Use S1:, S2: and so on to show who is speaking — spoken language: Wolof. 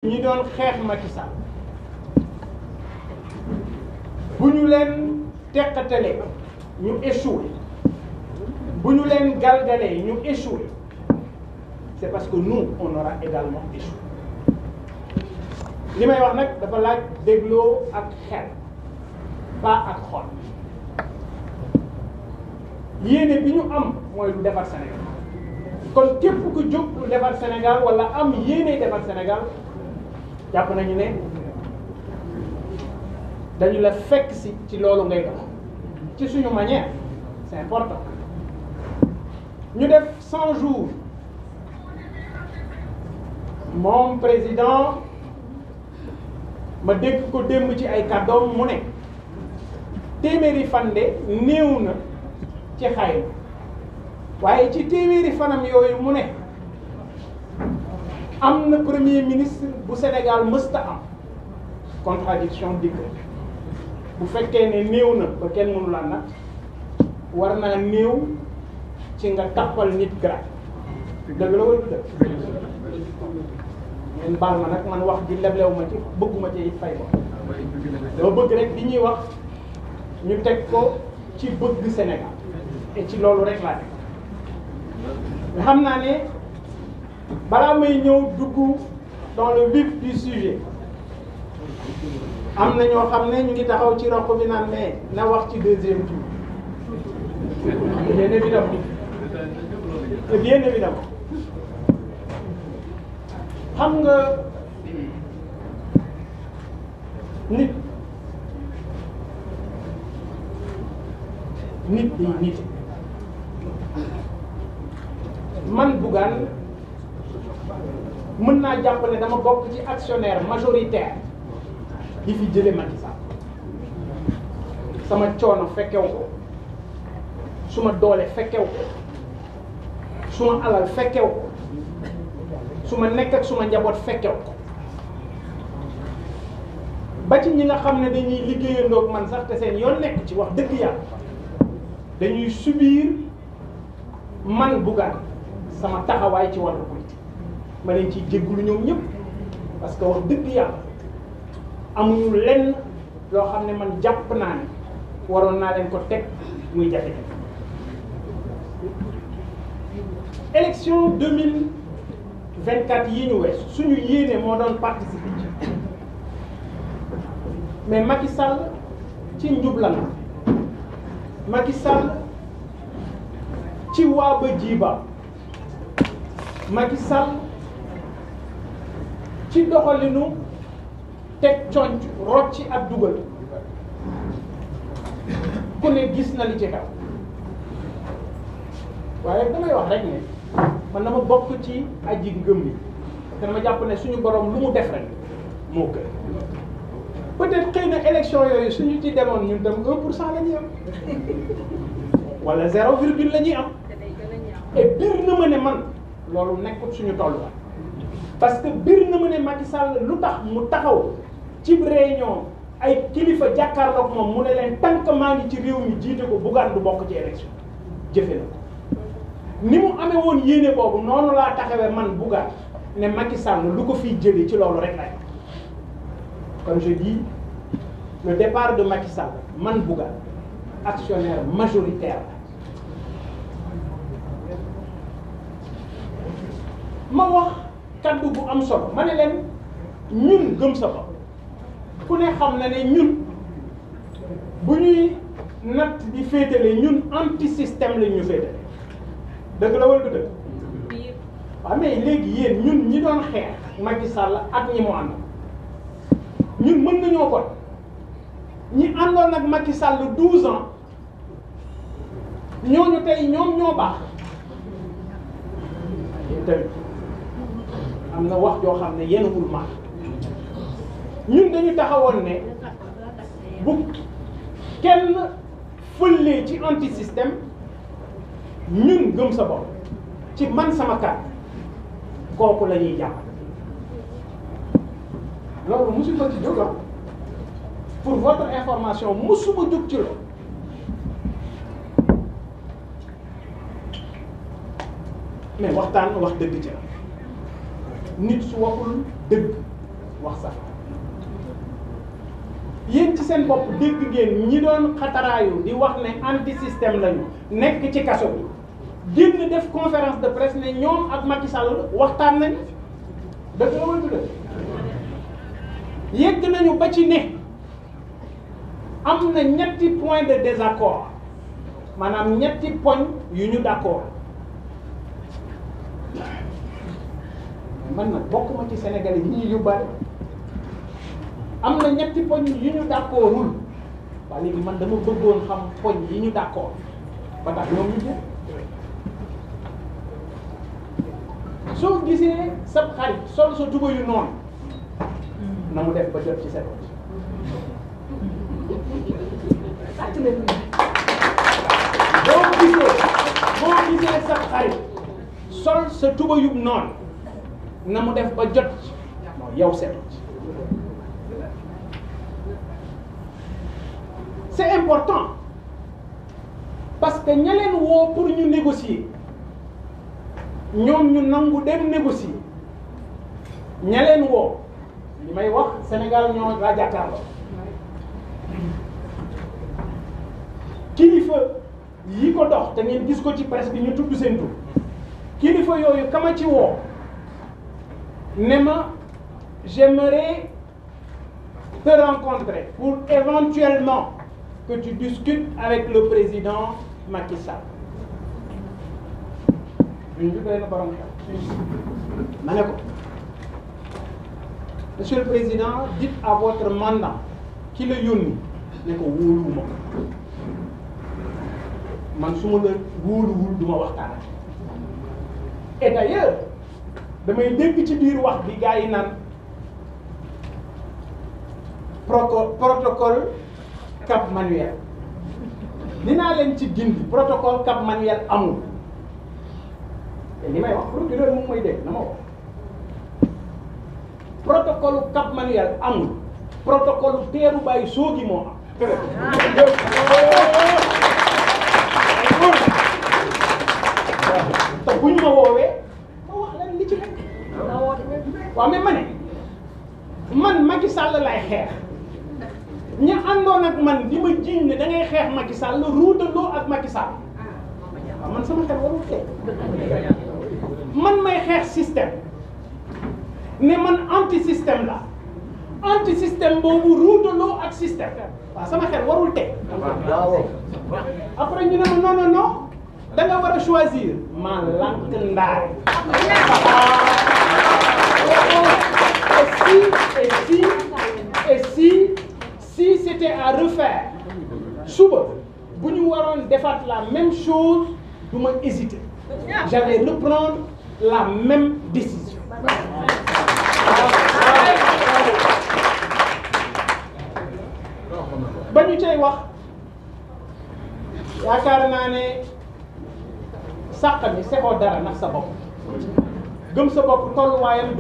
S1: ñi doon xeex Macky Sall bu ñu leen teqatalee ñu échoué bu ñu leen galgalee ñu échoué c'est parce que nous on aura également échoué li may wax nag dafa laaj dégloo ak xel pas ak xol yéene bi ñu am mooy lu defar Sénégal kon képp ku jóg lu defar Sénégal wala am yéene defar Sénégal jàpp nañu ne dañu la fekk si ci loolu ngay dox ci suñu manière c'est important ñu def 100 jours moom président ma dégg ko démb ci ay kàddoom mu ne téeméeri fan de néew na ci xayma waaye ci téeméeri fanam yooyu mu ne am na premier ministre bu Sénégal mësta am contradiction dikk bu fekkee ne néew na ba kenn mënu la nag war naa néew ci nga tappal nit grade dëgg la wala dëgg ngeen baal ma nag man wax ji leblew ma ci bëgguma ci it fay ko dama bëgg rek bi ñuy wax ñu teg ko ci bëgg Sénégal et ci loolu rek laa teg nga xam naa ne balaa may ñëw dugg dans le vif du sujet am na ñoo xam ne ñu ngi taxaw ci roq bi naan ne na wax ci deuxième tour bien évidemment bien évidemment xam nga nit di nit man Bougane mën naa jàpp ne dama bokk ci actionnaire majoritaire di fi jële Macky Sall sama coono fekkew ko suma doole fekkew ko suma alal fekkew ko suma nekk ak suma njaboot fekkew ko ba ci ñi nga xam ne dañuy liggéeyandoog man sax te seen yoon nekk ci wax dëgg yàlla dañuy subir man Bougane sama taxawaay ci wàllu politique ma leen ciy jéggulu ñoom ñëpp parce que wax dëgg yàlla amuñu lenn loo xam ne man jàpp naa ne waroon naa leen ko teg muy jafe-jafe. élection 2024 yi ñu wees suñu yéene moo doon participer ci mais Macky Sall ci njublan Macky Sall ci waa ba jiiba Macky Sall ci doxalinu teg conc rocci ak dugal ku ne gis na li ci xew waaye damay wax rek ne man dama bokk ci aji ngëm yi te dama jàpp ne suñu borom lu mu def rek moo gën peut-être xëy na élection yooyu suñu ci demoon ñun tam 1% la ñuy am wala 0,1 la ñuy am et bir na ma ne man loolu nekkul suñu tolluwaay parce que bir na ma ne Macky Sall lu tax mu taxaw ci réunion ay kilifa jàkkaarloog moom mu ne leen tant que maa ngi ci réew mi jiite ko Bougane du bokk ci élection jëfe na ko ni mu amee woon yéene boobu noonu laa taxawee man Bougane ne Macky Sall lu ko fiy jëlee ci loolu rek lay comme je dis le départ de Macky Sall man Bougane actionnaire majoritaire ma wax kaddu bu am solo ma ne leen ñun gëm sa bopp ku ne xam na ne ñun bu ñuy natt di féetale ñun anti système lañ ñu féetale dëgg la wala du dëgg waaw mais léegi yéen ñun ñi doon xeex Macky Sall ak ñi mu ànd ñun mën nañoo kon ñi àndoon ak Macky Sall 12 ans ñooñu tey ñoom ñoo baax tamit am na wax joo xam ne yenwul ma ñun dañu taxawoon ne bu kenn fëllee ci anti système ñun gëm sa bopp ci man sama kàddu kooku la ñuy jàpp loolu musuma ci jóg pour votre information musuma jóg ci loolu mais waxtaan wax dëgg ci la nit su waxul dëgg wax sax yéen ci seen bopp dégg ngeen ñi doon xataraayu di wax ne anti système lañu nekk ci kaso bi génn def conférence de presse ne ñoom ak Macky Sall waxtaan nañ dëgg la wala du dëgg yegg nañu ba ci ne am na ñetti point de désaccord maanaam ñetti poñ yu ñu d'accord man nag bokkuma ci Sénégalais yi ñuy yóbbaale am na ñetti poñ yu ñu d'accordul waaye léegi man dama bëggoon xam poñ yi ñu d'accord ba tax ñoom ñu jël soo gisee sa xarit sol sa tuba yu noonu na mu def ba jot ci sa boo gisee sa xarit sol sa tuba yu noonu na mu def ba jot non yow seetlu ci c'est important parce que ña leen woo pour ñu négocier ñoom ñu nangu dem négocier ña leen woo li may wax Sénégal ñoo la jàkkaarloo kilifa yi ko dox te ngeen gis ko ci presse bi ñu tudd seen tur kilifa yooyu kama ci woo ne ma j'aimerais te rencontrer pour éventuellement que tu discutes avec le président Macky Sall. Monsieur le Président, dites à votre mandant qui le yónni ne ko wóoluwuma man su ma la wóoluwul du ma waxtaan et d'ailleurs damay dégg ci biir wax bi gars yi naan protocole Cap Manuel dinaa leen ci gindi protocole Cap Manuel amul te li may wax procureur moom mooy dégg na ma wax protocole Cap Manuel amul protocole teeru bàyyi soogi moo am te bu ñu ma woowee ma wax leen li ci nekk waaw mais ma ne man Macky Sall lay xeex ña àndoon ak man di ma jiiñ ne da ngay xeex Macky Sall ruutaloo ak Macky Sall waaw man sama xel warul tey man may xeex système ne man anti système la anti système boobu ruutaloo ak système waaw sama xel warul tey après ñu ne ma non non non da nga war a choisir ma lànk ndaay si c'était à refaire suba bu ñu waroon defaat la même chose du ma hésiter j'allais reprendre la même décision ba ñu cay wax yaakaar naa ne sàq mi sexoo dara ndax sa bopp gëm sa bopp tolluwaayam